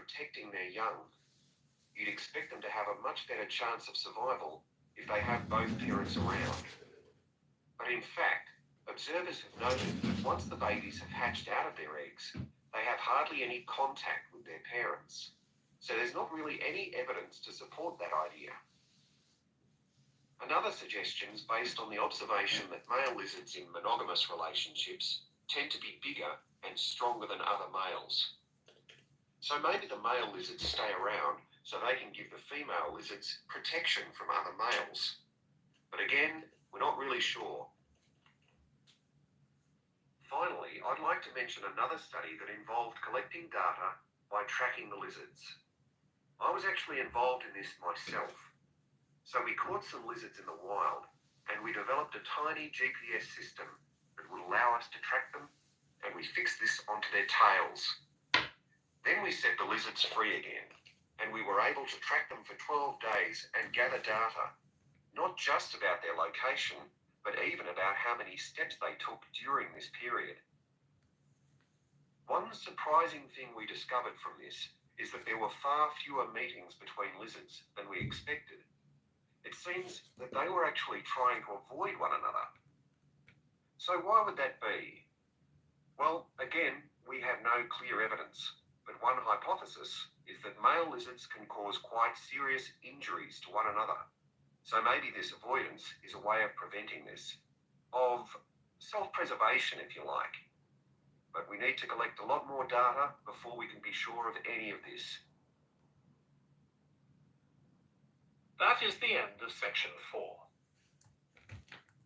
protecting their young, you'd expect them to have a much better chance of survival if they have both parents around. But in fact, observers have noted that once the babies have hatched out of their eggs, they have hardly any contact with their parents. So there's not really any evidence to support that idea. Another suggestion is based on the observation that male lizards in monogamous relationships tend to be bigger and stronger than other males. So maybe the male lizards stay around so they can give the female lizards protection from other males. But again, we're not really sure. Finally, I'd like to mention another study that involved collecting data by tracking the lizards. I was actually involved in this myself. So we caught some lizards in the wild, and we developed a tiny GPS system that would allow us to track them, and we fixed this onto their tails. Then we set the lizards free again, and we were able to track them for 12 days and gather data, not just about their location, but even about how many steps they took during this period. One surprising thing we discovered from this is that there were far fewer meetings between lizards than we expected. It seems that they were actually trying to avoid one another. So why would that be? Well, again, we have no clear evidence, but one hypothesis is that male lizards can cause quite serious injuries to one another. So maybe this avoidance is a way of preventing this, of self-preservation, if you like. But we need to collect a lot more data before we can be sure of any of this. That is the end of section 4.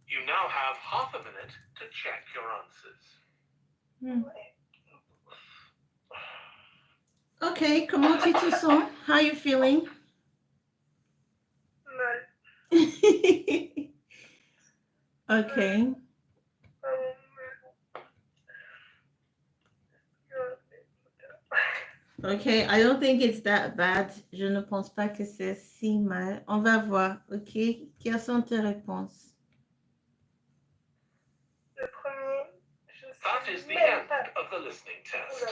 You now have half a minute to check your answers. Ok, comment tu te sens? How are you feeling? Mal. Okay. Okay, I don't think it's that bad. Je ne pense pas que c'est si mal. On va voir, ok? Quelles sont tes réponses? Le premier, je sais That is the même end pas. of the listening test. Oula.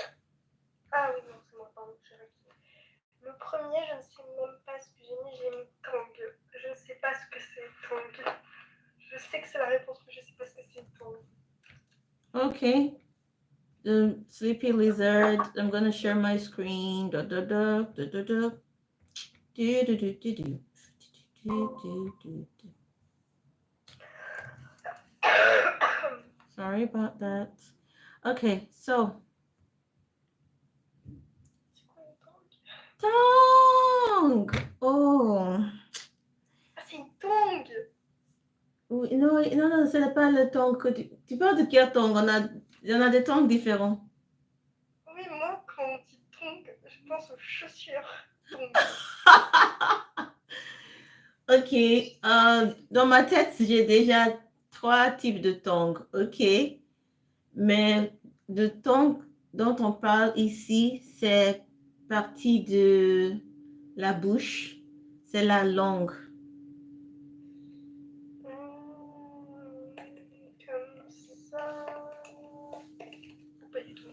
Ah oui, non, c'est moi, pardon, j'ai rectifié. Le premier, je ne sais même pas ce que j'ai mis tang. Je ne sais pas ce que c'est tang. Je sais que c'est la réponse, mais je ne sais pas ce que c'est tang. Okay. The sleepy lizard. I'm gonna share my screen. Da da da da da da. Do do do do do. Do do do do. Sorry about that. Okay, so C'est quoi le tang? tongue. Oh. Ah, c'est une tong. Oui, non, non, non, ce n'est pas le tongue que tu parles de quel tongue? Il y en a des tongs différents. Oui, moi, quand on dit tong, je pense aux chaussures. Tong. Ok, dans ma tête, j'ai déjà 3 types de tongs, ok? Mais le tong dont on parle ici, c'est partie de la bouche, c'est la langue. Comme ça. Pas du tout.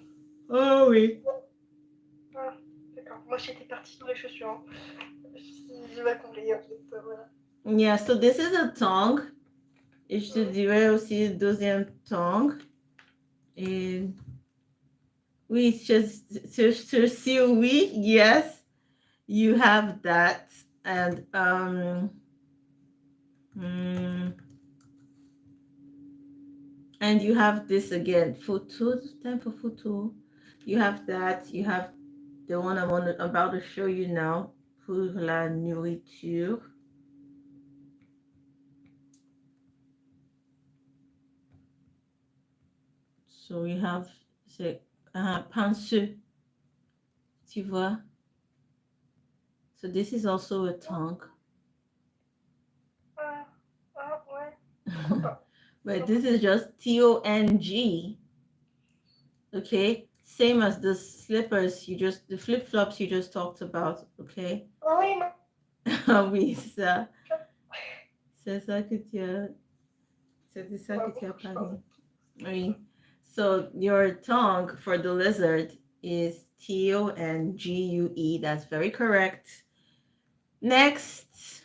Oh oui. Ah, d'accord. Moi, j'étais partie sur les chaussures. Hein. J'ai mal compris, en fait. Voilà. Yeah, so this is a tongue. Et je te dirais aussi le deuxième tongue. Et oui, sur oui, yes, you have that. And and you have this again. Photo, time for photo. You have that. You have the one I'm about to show you now. Pour la nourriture. So we have, c'est penseux. Tu vois? So this is also a tongue. Ouais. But this is just T-O-N-G. Okay? Same as the slippers the flip-flops you just talked about. Okay? Oui, Oui, ça. C'est ça que tu as... C'est de ça que tu as parlé. Oui. So your tongue for the lizard is T-O and G-U-E. That's very correct. Next.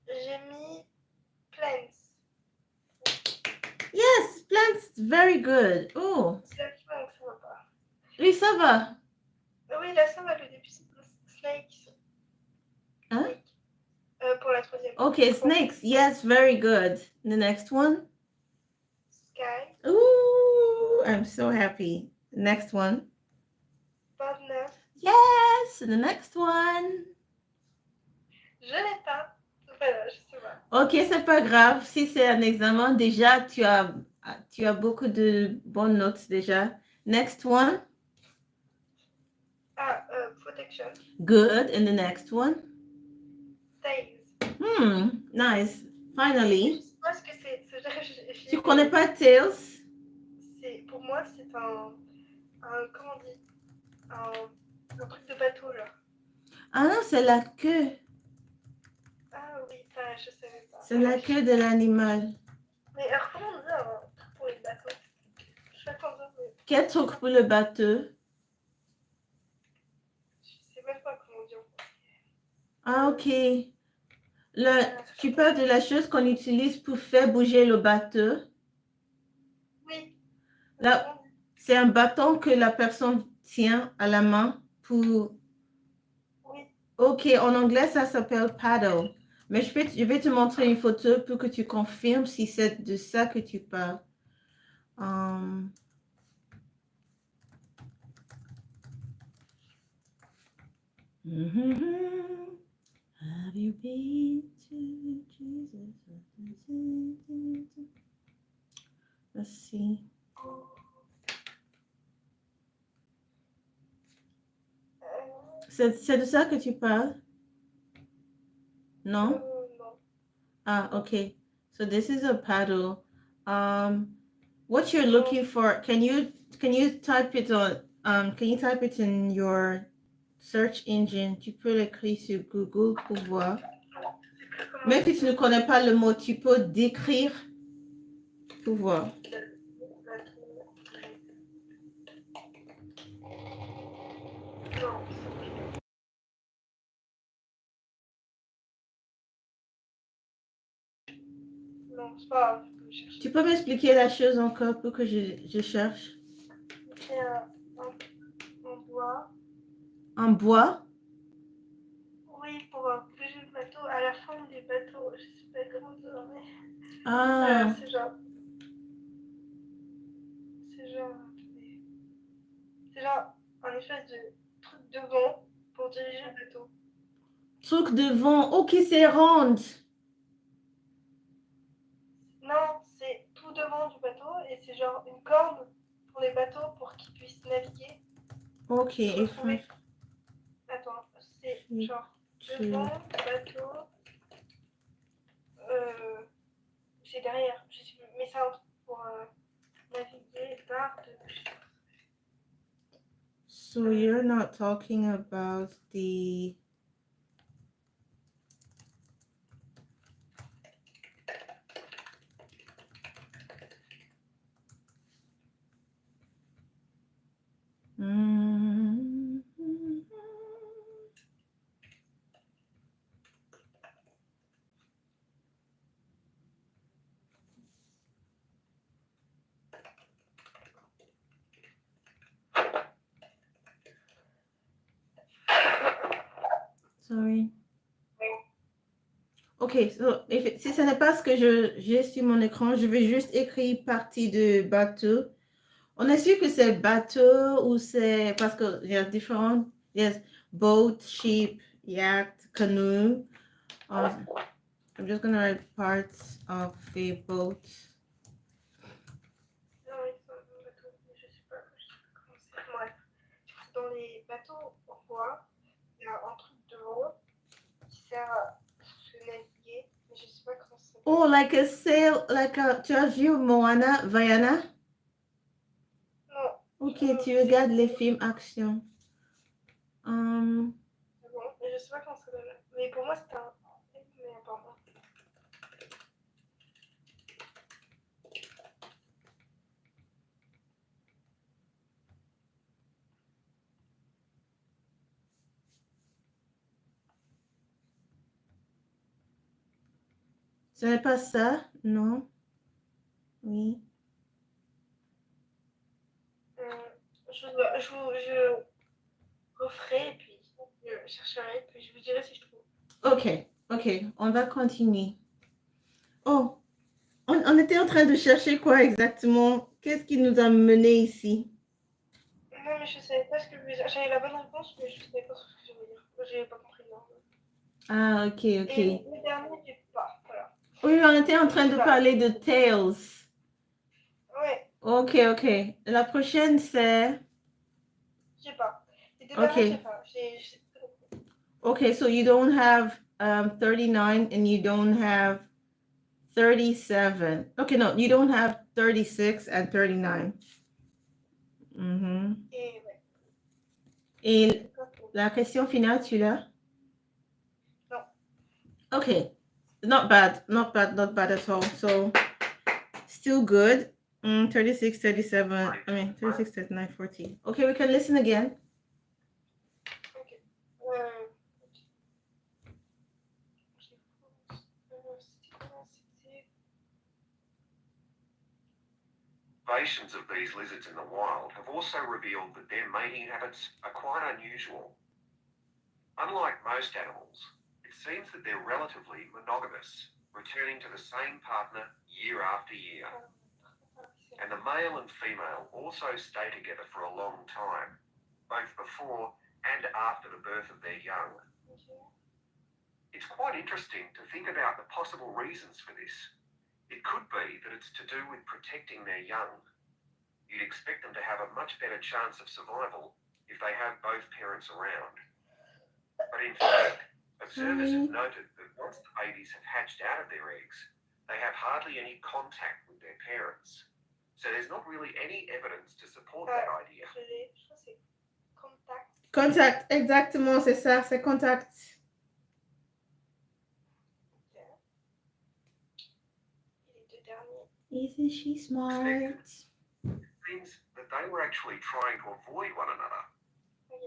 J'ai mis plants. Yes, plants. Very good. Oh, C'est la fin, donc ça va pas. oui, ça va. Oui, là, ça va, le début, c'est snakes. Hein? Snake. Pour la troisième. Okay, snakes. Yes, very good. The next one. Sky. Ooh, I'm so happy. Next one. Partner. Yes, the next one. Je l'ai pas. Voilà, je sais pas. Ok, c'est pas grave. Si c'est un examen, déjà, tu as beaucoup de bonnes notes déjà. Next one. Ah, protection. Good. And the next one. Tails. Nice. Finally. Je sais pas ce que c'est. Tu connais pas Tails? Pour moi, c'est un comment on dit, un truc de bateau, genre. Ah non, c'est la queue. Ah oui, ça, je savais pas. C'est la queue de l'animal. Mais alors, comment on dit un truc pour les bateaux? Je sais pas comment dire, mais Quel truc pour le bateau? je sais même pas comment dire. Ah, ok. Tu parles de la chose qu'on utilise pour faire bouger le bateau. Oui. Là, c'est un bâton que la personne tient à la main pour... Oui. Ok, en anglais, ça s'appelle paddle. Mais je vais te montrer une photo pour que tu confirmes si c'est de ça que tu parles. Have you been to Jesus? Let's see. C'est de ça que tu parles? Non? Non. Ah, okay. So this is a paddle. What you're looking for, can you type it on can you type it in your search engine? Tu peux l'écrire sur Google pour voir. Même si tu ne connais pas le mot, tu peux décrire pour voir. Non, c'est pas grave, je peux chercher. Tu peux m'expliquer la chose encore pour que je cherche? C'est un bois. En bois? Oui, pour bouger le bateau, à la fin des bateaux, je sais pas comment dire, mais Ah, c'est genre, un espèce de truc devant pour diriger le bateau. truc de vent. Ok, c'est ronde. Non, c'est tout devant du bateau et c'est genre une corde pour les bateaux pour qu'ils puissent naviguer. Ok. Attends, c'est genre devant le bateau. C'est derrière, je sais plus, mais c'est un truc pour naviguer par de. So you're not talking about the... Sorry. Ok, so si ce n'est pas ce que j'ai sur mon écran, je vais juste écrire partie de bateau. On est sûr que c'est bateau ou c'est parce que il y a différents. Yes, boat, ship, yacht, canoe. I'm just gonna write parts of a boat. Non, oui, c'est un bateau, mais je sais pas comment c'est. Bref, dans les bateaux en bois, il y a un truc devant qui sert à se naviguer, mais je sais pas comment ça s'appelle. Oh, like a sail, tu as vu Moana, Vaiana? Non. Ok, tu regardes les films action. C'est bon, mais je sais pas comment ça s'appelle. Mais pour moi, c'était un. Mais apparemment. Ce n'est pas ça, non? Oui. Je referai et puis je chercherai et puis je vous dirai si je trouve. Ok, on va continuer. Oh, on était en train de chercher quoi exactement? Qu'est-ce qui nous a mené ici? Non, mais je savais pas ce que je voulais dire. J'avais la bonne réponse, mais je savais pas ce que je voulais dire. J'ai pas compris le nom. Ah, ok. Et le dernier, j'ai pas. Voilà. Oui, on était en train de parler de Tails. Ouais, Ok. La prochaine, c'est... j'ai pas. Les deux Ok. derniers, j'ai pas. J'ai pas compris. Okay, so you don't have 39 and you don't have 37. Okay, no, you don't have 36 and 39. Mhm. Et ouais. Et la question finale, tu l'as? Non. Okay, not bad at all. So still good. 36, 37, I mean 36, 39, 40. Okay, we can listen again. Ok. C'était quoi? C'était. Observations of these lizards in the wild have also revealed that their mating habits are quite unusual. Unlike most animals, it seems that they're relatively monogamous, returning to the same partner year after year. And the male and female also stay together for a long time, both before and after the birth of their young. It's quite interesting to think about the possible reasons for this. It could be that it's to do with protecting their young. You'd expect them to have a much better chance of survival if they have both parents around. But in fact, observers have noted that once the babies have hatched out of their eggs, they have hardly any contact with their parents. So there's not really any evidence to support that idea. Je crois que c'est contact. Contact, exactement, c'est ça, c'est contact. Ok. Et les deux derniers. Isn't she smart? It seems that they were actually trying to avoid one another. Ok.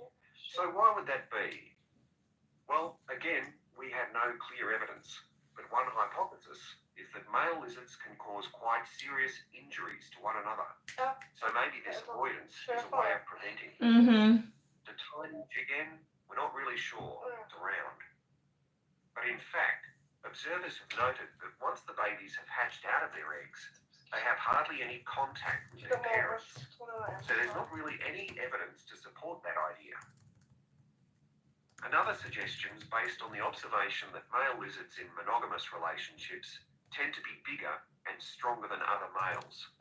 So why would that be? Well, again, we have no clear evidence, but one hypothesis is that male lizards can cause quite serious injuries to one another. Ah. So maybe this avoidance is a way of preventing it. Mm-hmm. The tiny again, we're not really sure it's around. But in fact, observers have noted that once the babies have hatched out of their eggs, they have hardly any contact with their parents. So there's not really any evidence to support that idea. Another suggestion is based on the observation that male lizards in monogamous relationships tend to be bigger and stronger than other males.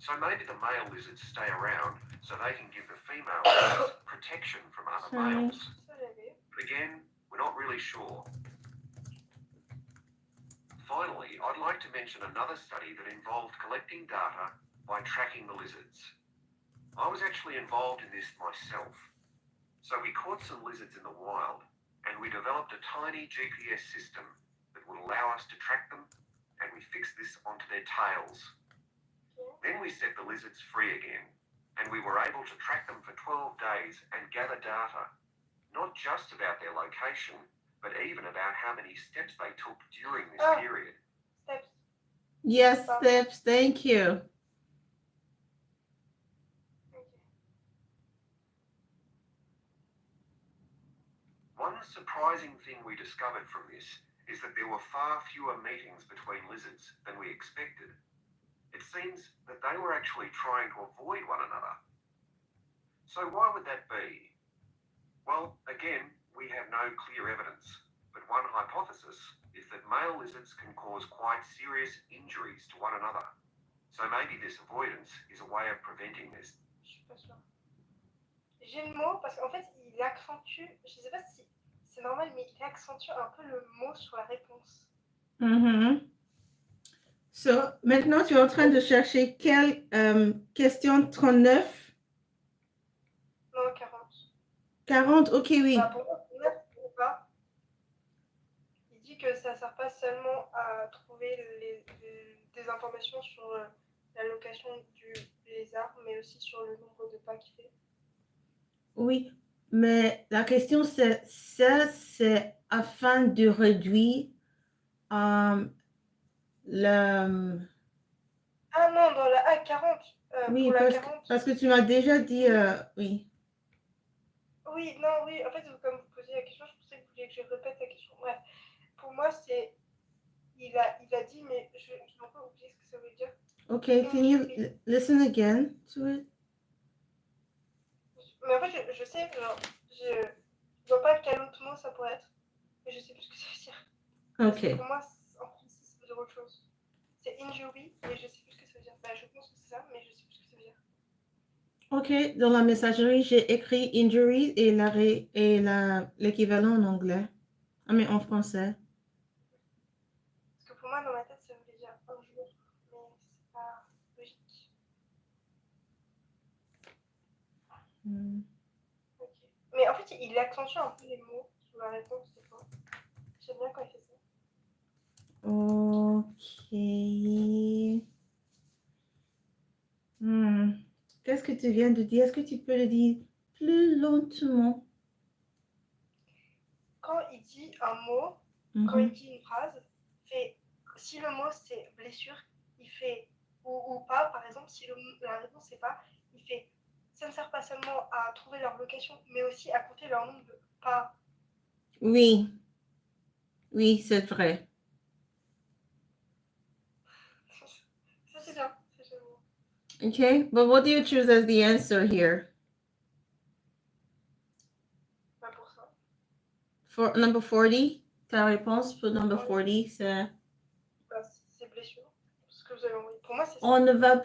So maybe the male lizards stay around so they can give the female lizards protection from other males. But again, we're not really sure. Finally, I'd like to mention another study that involved collecting data by tracking the lizards. I was actually involved in this myself. So we caught some lizards in the wild and we developed a tiny GPS system that would allow us to track them, and we fixed this onto their tails. Then we set the lizards free again, and we were able to track them for 12 days and gather data, not just about their location, but even about how many steps they took during this period. Steps. Yes, steps, thank you. One surprising thing we discovered from this is that there were far fewer meetings between lizards than we expected. It seems that they were actually trying to avoid one another. So why would that be? Well, again, we have no clear evidence, but one hypothesis is that male lizards can cause quite serious injuries to one another. So maybe this avoidance is a way of preventing this. Je suis pas sûre. J'ai le mot parce qu'en fait, il accentue, je sais pas si c'est normal, mais il accentue un peu le mot sur la réponse. Mm-hmm. So, maintenant, tu es en train de chercher quelle question 39? Non, 40. 40, ok, oui. Bah, pour moi, c'est pas. Il dit que ça sert pas seulement à trouver des informations sur la location du lézard, mais aussi sur le nombre de pas qu'il fait. Oui, mais la question, c'est ça, c'est afin de réduire la... Ah non, dans la A40. Oui, pour la 40. parce que tu m'as déjà dit... oui. Oui, non, oui. En fait, comme vous posiez la question, je pensais que vous vouliez que je répète la question. Bref, pour moi, c'est... Il a dit, mais je n'ai pas oublié ce que ça veut dire. Okay, can you listen again to it? Mais en fait, je sais, genre, je vois pas quel autre mot ça pourrait être, mais je sais plus ce que ça veut dire. Parce que Ok. pour moi, en français, ça veut dire autre chose. C'est injury, mais je sais plus ce que ça veut dire. Bah, je pense que c'est ça, mais je sais plus ce que ça veut dire. Ok, dans la messagerie, j'ai écrit injury et l'équivalent en anglais. Ah, mais en français. Parce que pour moi, dans ma tête, ça voulait dire un jour, mais c'est pas logique. Ok. Mais en fait, il accentue un peu les mots sur la réponse, des fois. J'aime bien quand il fait ça. Ok. Qu'est-ce que tu viens de dire? Est-ce que tu peux le dire plus lentement? Quand il dit un mot, quand il dit une phrase, si le mot c'est blessure, il fait ou pas, par exemple, si la réponse c'est pas, il fait ça ne sert pas seulement à trouver leur location, mais aussi à compter leur nombre de pas. Oui. Oui, c'est vrai. Ça c'est bien. Okay, but what do you choose as the answer here? Pas pour ça. For number 40, ta réponse pour number 40, c'est... Bah, c'est blessure. Ce que vous avez envoyé. Pour moi, c'est ça. On ne va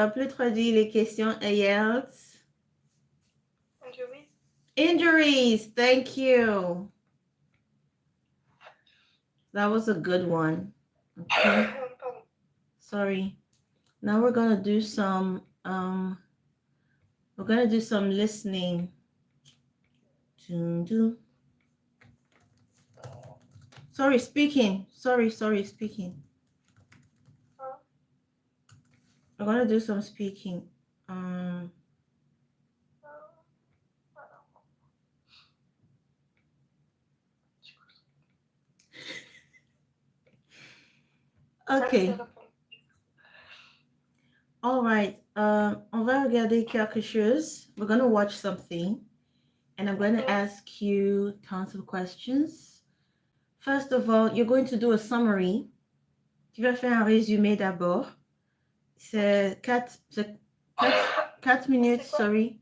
plus traduire les questions IELTS. Injuries. Injuries, thank you. That was a good one. Okay. Pardon. Sorry. Now we're gonna do some listening. Sorry, speaking. Sorry, speaking. We're gonna do some speaking. Okay. All right. On va regarder quelque chose. We're gonna watch something, and I'm gonna ask you tons of questions. First of all, you're going to do a summary. Tu vas faire un résumé d'abord. C'est 4 minutes, sorry.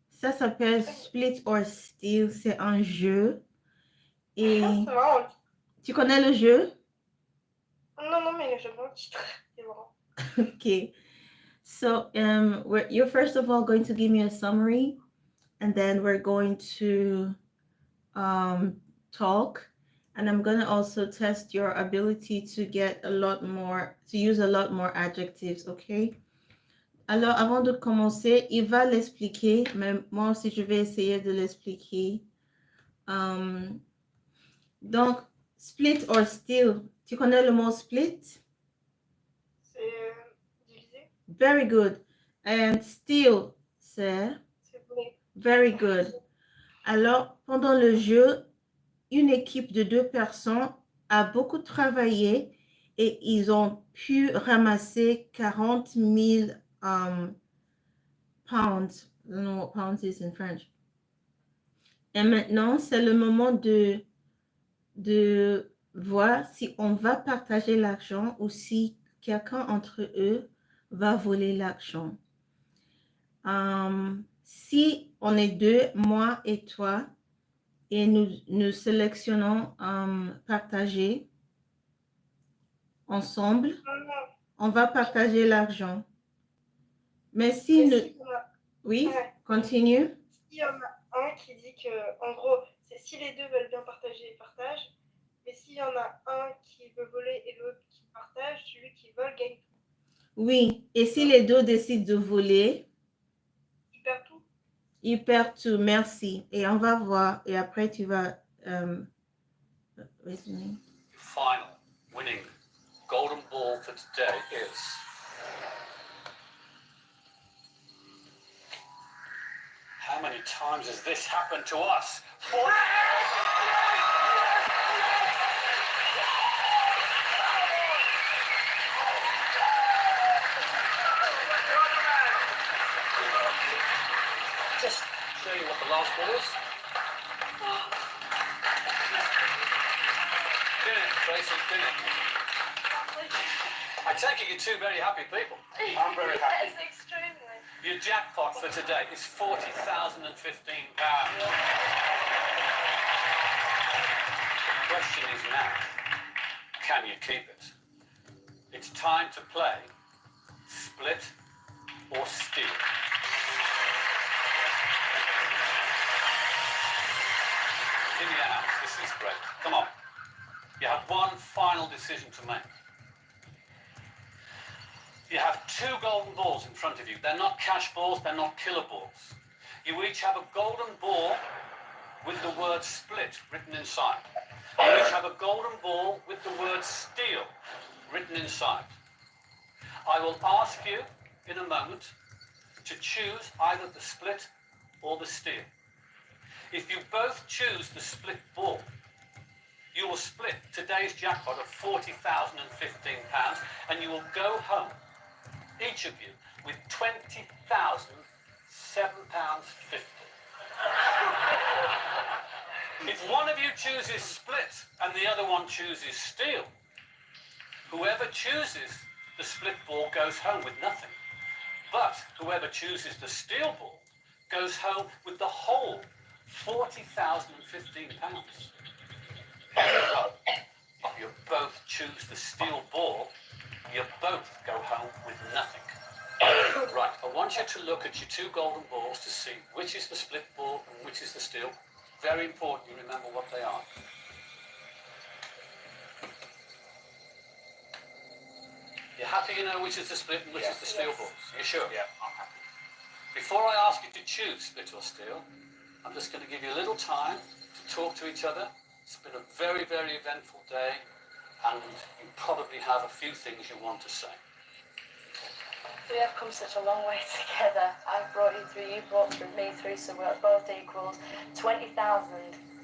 Ça s'appelle Split or Steal. C'est un jeu. Et tu connais le jeu? Non, mais j'aime bien le titre. C'est marrant. Okay. So you're first of all going to give me a summary, and then we're going to talk, and I'm going to also test your ability to use a lot more adjectives, okay? Alors, avant de commencer, il va l'expliquer, mais moi aussi, je vais essayer de l'expliquer. Donc, split or steal. Tu connais le mot split? C'est divisé. Very good. And steal, c'est? C'est volé. Very good. Alors, pendant le jeu, une équipe de 2 personnes a beaucoup travaillé et ils ont pu ramasser 40 000 pounds. I don't know what pounds is in French. Et maintenant, c'est le moment de voir si on va partager l'argent ou si quelqu'un entre eux va voler l'argent. Si on est 2, moi et toi, et nous sélectionnons partager ensemble, on va partager l'argent. Mais si oui, continue. S'il y en a un qui dit que, en gros, c'est si les deux veulent bien partager, ils partagent. Mais s'il y en a un qui veut voler et l'autre qui partage, celui qui vole gagne tout. Oui, et si les deux décident de voler, ils perdent tout. Ils perdent tout, merci. Et on va voir, et après tu vas... Final winning golden ball for today is... How many times has this happened to us? just show you what the last ball is. Din it, Tracy, din it. I take it you're two very happy people. I'm very happy. Yes, extremely. Your jackpot for today is £40,015. The question is now, can you keep it? It's time to play split or steal. Give me your hands, this is great. Come on. You have one final decision to make. You have two golden balls in front of you. They're not cash balls, they're not killer balls. You each have a golden ball with the word split written inside. You each have a golden ball with the word steal written inside. I will ask you in a moment to choose either the split or the steal. If you both choose the split ball, you will split today's jackpot of £40,015 and you will go home, each of you, with £20,007.50. If one of you chooses split and the other one chooses steal, whoever chooses the split ball goes home with nothing. But whoever chooses the steal ball goes home with the whole £40,015. If you both choose the steal ball, you both go home with nothing. Right, I want you to look at your two golden balls to see which is the split ball and which is the steal. Very important you remember what they are. You're happy you know which is the split and which is the steal balls? You sure? Yeah, I'm happy. Before I ask you to choose split or steal, I'm just going to give you a little time to talk to each other. It's been a very, very eventful day, and you probably have a few things you want to say. We have come such a long way together. I've brought you through, you brought me through, so we're both equals. 20,000,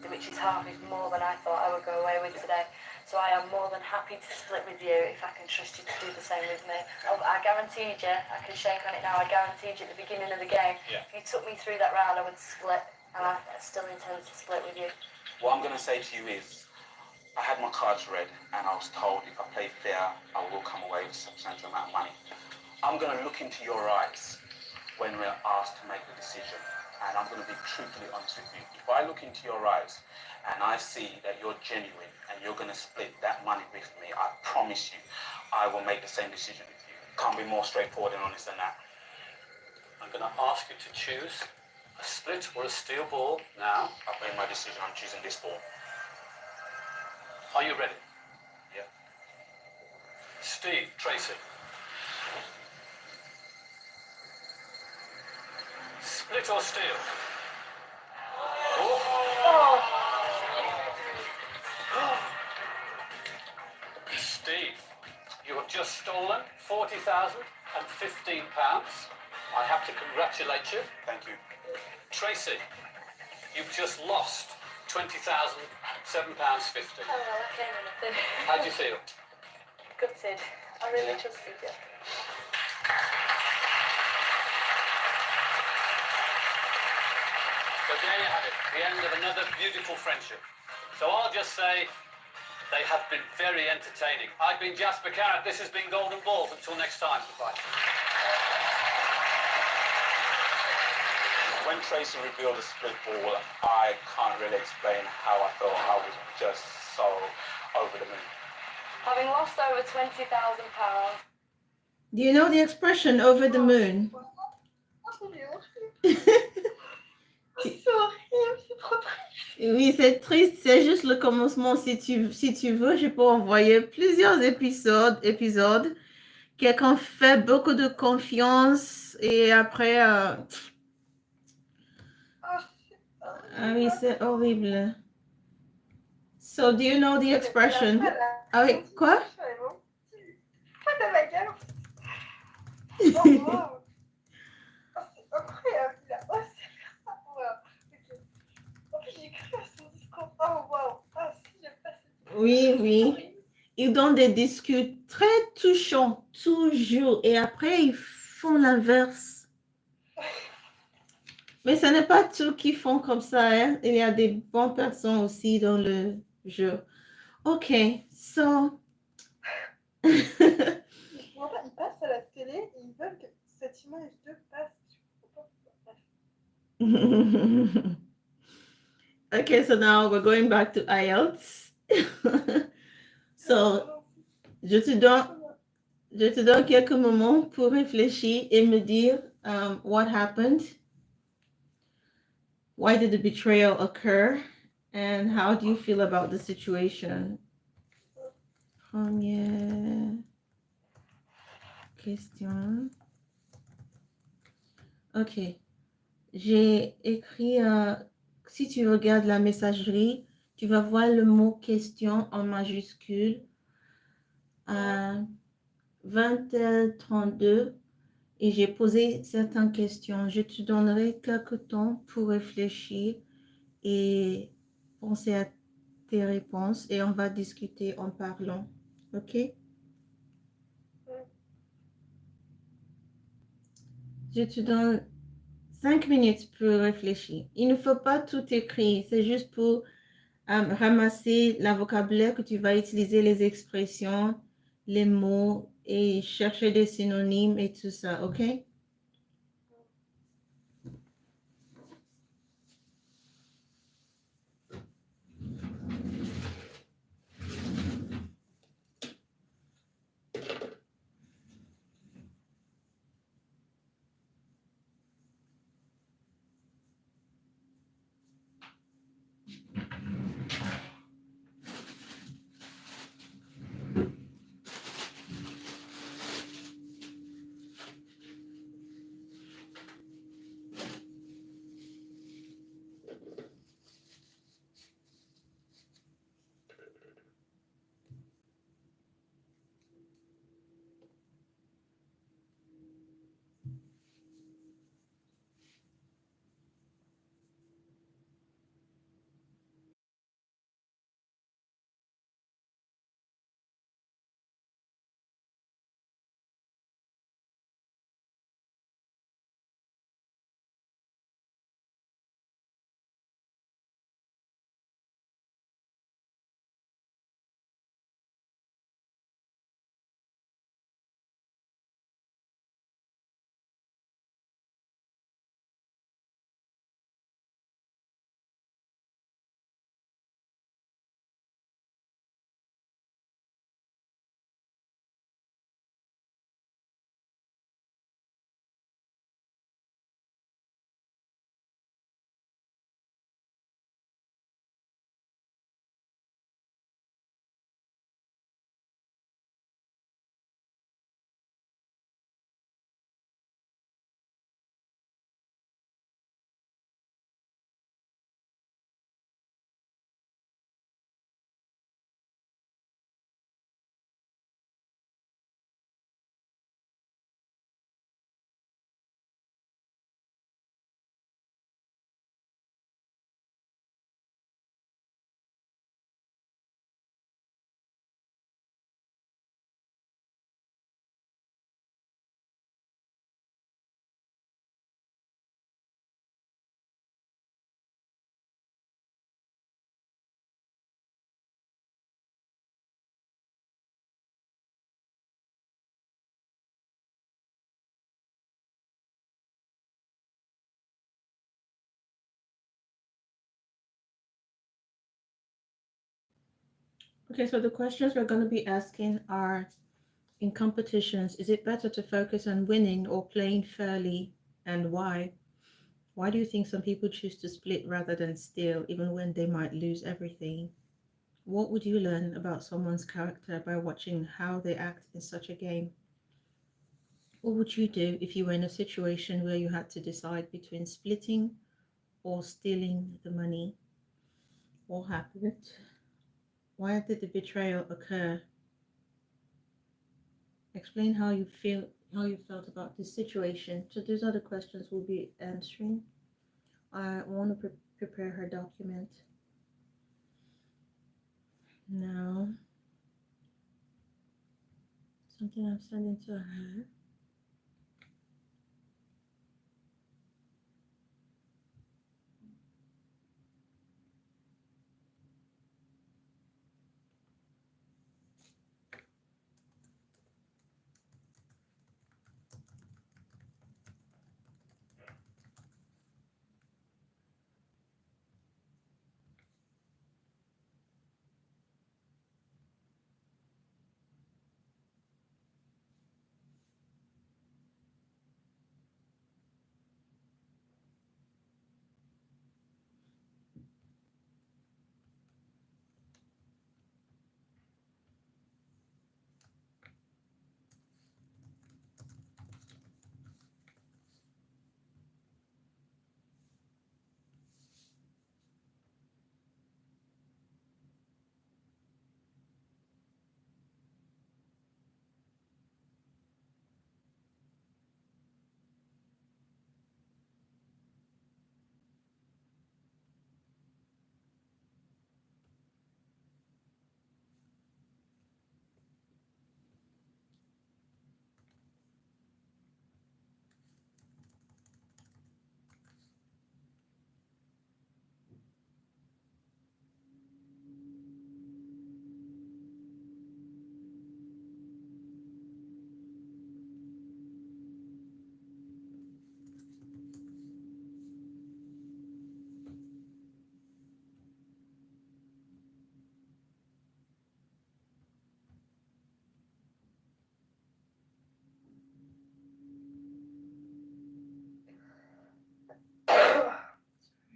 which is half, is more than I thought I would go away with today. So I am more than happy to split with you if I can trust you to do the same with me. I guaranteed you, I can shake on it now, I guaranteed you at the beginning of the game, if you took me through that round, I would split, and I still intend to split with you. What I'm going to say to you is, I had my cards read, and I was told if I play fair, I will come away with a substantial amount of money. I'm going to look into your eyes when we're asked to make the decision, and I'm going to be truthfully honest with you. If I look into your eyes and I see that you're genuine and you're going to split that money with me, I promise you, I will make the same decision with you. Can't be more straightforward and honest than that. I'm going to ask you to choose a split or a steal ball now. I've made my decision, I'm choosing this ball. Are you ready? Yeah. Steve, Tracy. Split or steal? Oh. Steve, you have just stolen £40,015. I have to congratulate you. Thank you. Tracy, you've just lost £20,007.50. Oh well, I came in nothing. How do you feel? Gutted. I really trusted you. So there you have it, the end of another beautiful friendship. So I'll just say they have been very entertaining. I've been Jasper Carrott, this has been Golden Balls. Until next time, goodbye. When Tracy revealed the split ball, I can't really explain how I felt. I was just so over the moon. Having lost over £20,000. Do you know the expression over the moon? C'est horrible, c'est trop triste. Oui, c'est triste, c'est juste le commencement. Si tu veux, je peux envoyer plusieurs épisodes. Quelqu'un fait beaucoup de confiance et après... Ah oui, c'est horrible. So, do you know the expression? Ah oui, quoi? Pas de ma gueule. Oh, wow. Oh, c'est incroyable. Il a osé faire ça. Wow. Ok. En plus, j'ai cru à son discours. Oh, wow. Ah, si, j'aime pas ce Oui, oui. Ils donnent des discours très touchants, toujours. Et après, ils font l'inverse. Mais ce n'est pas tout qui font comme ça, hein. Il y a des bonnes personnes aussi dans le jeu. Ok, so. Ils passent à la télé et ils veulent que cette image de passe. Okay, so now we're going back to IELTS. So, je te donne quelques moments pour réfléchir et me dire what happened. Why did the betrayal occur? And how do you feel about the situation? Première question. Ok. J'ai écrit, si tu regardes la messagerie, tu vas voir le mot question en majuscule. 20h32 et j'ai posé certaines questions. Je te donnerai quelques temps pour réfléchir et penser à tes réponses et on va discuter en parlant. Ok? Je te donne 5 minutes pour réfléchir. Il ne faut pas tout écrire, c'est juste pour ramasser le vocabulaire que tu vas utiliser, les expressions, les mots et chercher des synonymes et tout ça, ok? Okay, so the questions we're going to be asking are, in competitions, is it better to focus on winning or playing fairly, and why? Why do you think some people choose to split rather than steal, even when they might lose everything? What would you learn about someone's character by watching how they act in such a game? What would you do if you were in a situation where you had to decide between splitting or stealing the money? What happened? Why did the betrayal occur? Explain how you felt about this situation. So these are the questions we'll be answering. I want to prepare her document now. Something I'm sending to her.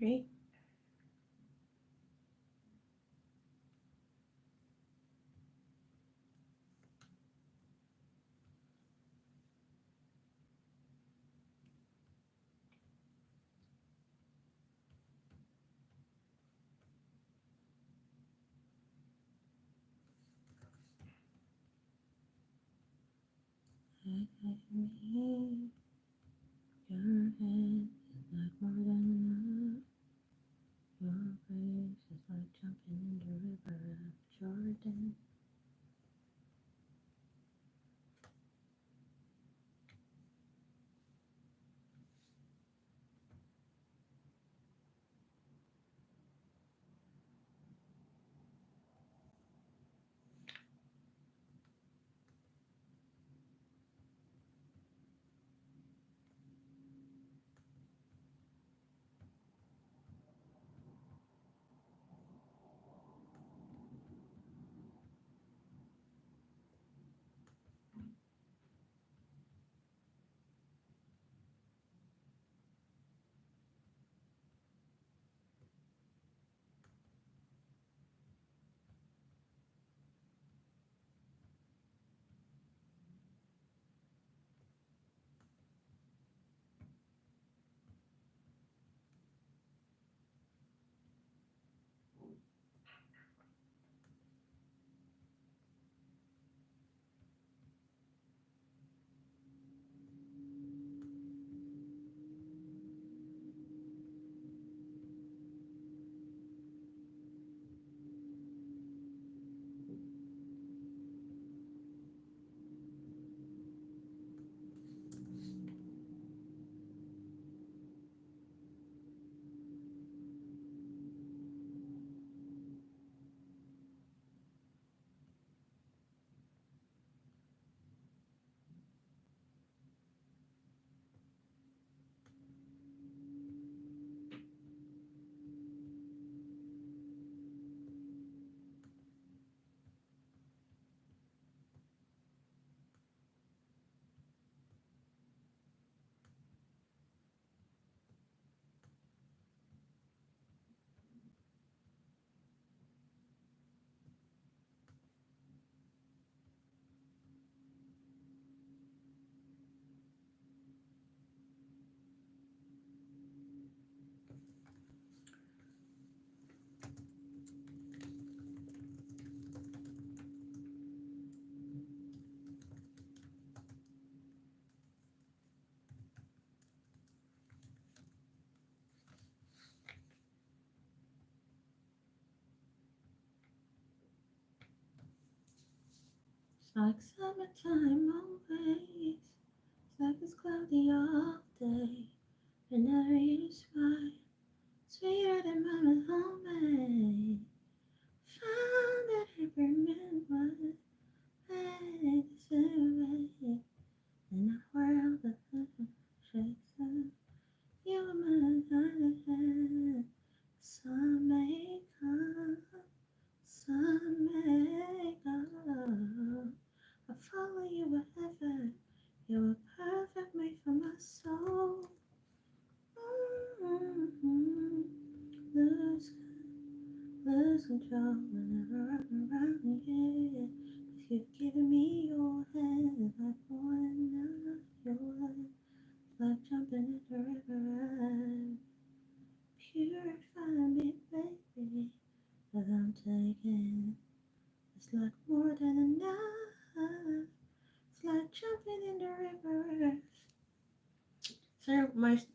Okay. Your hand is like more than enough. Your grace is like jumping in the river of Jordan. It's like summertime always. It's like it's cloudy all day. Whenever you smile, sweeter than mama's homemade. Found that every man was made the same way. In a world that shakes up, you are my hand. Sun may come, sun may go. I follow you wherever. You are perfect, made for my soul. Mm-hmm. Lose control whenever I'm around you. If you've given me your hand, like pouring out your love, like jumping in the river. Purify me, baby, as I'm taking. It's like more than enough. It's like jumping in the river. So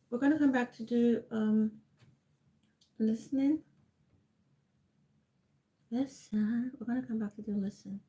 we're gonna come back to do listening. Listen. We're gonna come back to do listen.